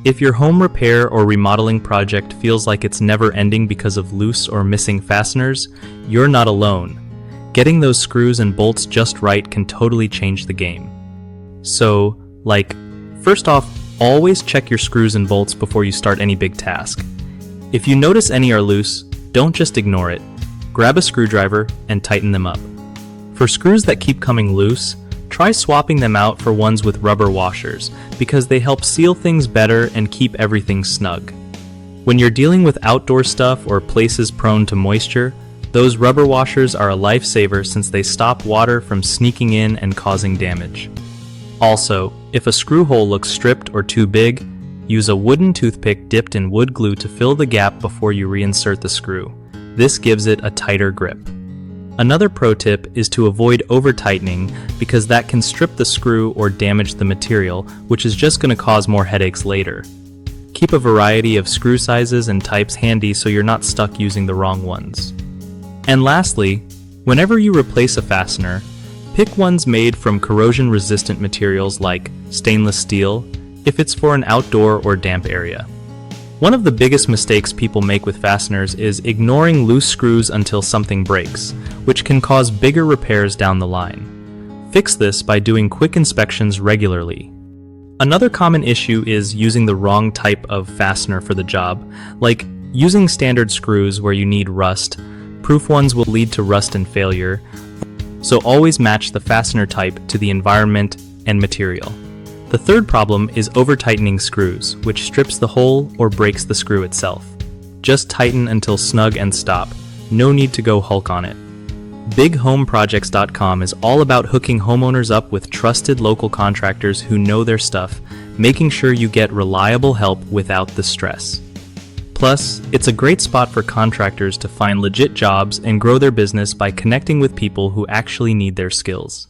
If your home repair or remodeling project feels like it's never ending because of loose or missing fasteners, you're not alone. Getting those screws and bolts just right can totally change the game. So, first off, always check your screws and bolts before you start any big task. If you notice any are loose, don't just ignore it. Grab a screwdriver and tighten them up. For screws that keep coming loose, try swapping them out for ones with rubber washers because they help seal things better and keep everything snug. When you're dealing with outdoor stuff or places prone to moisture, those rubber washers are a lifesaver since they stop water from sneaking in and causing damage. Also, if a screw hole looks stripped or too big, use a wooden toothpick dipped in wood glue to fill the gap before you reinsert the screw. This gives it a tighter grip. Another pro tip is to avoid over-tightening because that can strip the screw or damage the material, which is just going to cause more headaches later. Keep a variety of screw sizes and types handy so you're not stuck using the wrong ones. And lastly, whenever you replace a fastener, pick ones made from corrosion-resistant materials like stainless steel if it's for an outdoor or damp area. One of the biggest mistakes people make with fasteners is ignoring loose screws until something breaks, which can cause bigger repairs down the line. Fix this by doing quick inspections regularly. Another common issue is using the wrong type of fastener for the job, like using standard screws where you need rust. Proof ones will lead to rust and failure, so always match the fastener type to the environment and material. The third problem is over-tightening screws, which strips the hole or breaks the screw itself. Just tighten until snug and stop. No need to go Hulk on it. BigHomeProjects.com is all about hooking homeowners up with trusted local contractors who know their stuff, making sure you get reliable help without the stress. Plus, it's a great spot for contractors to find legit jobs and grow their business by connecting with people who actually need their skills.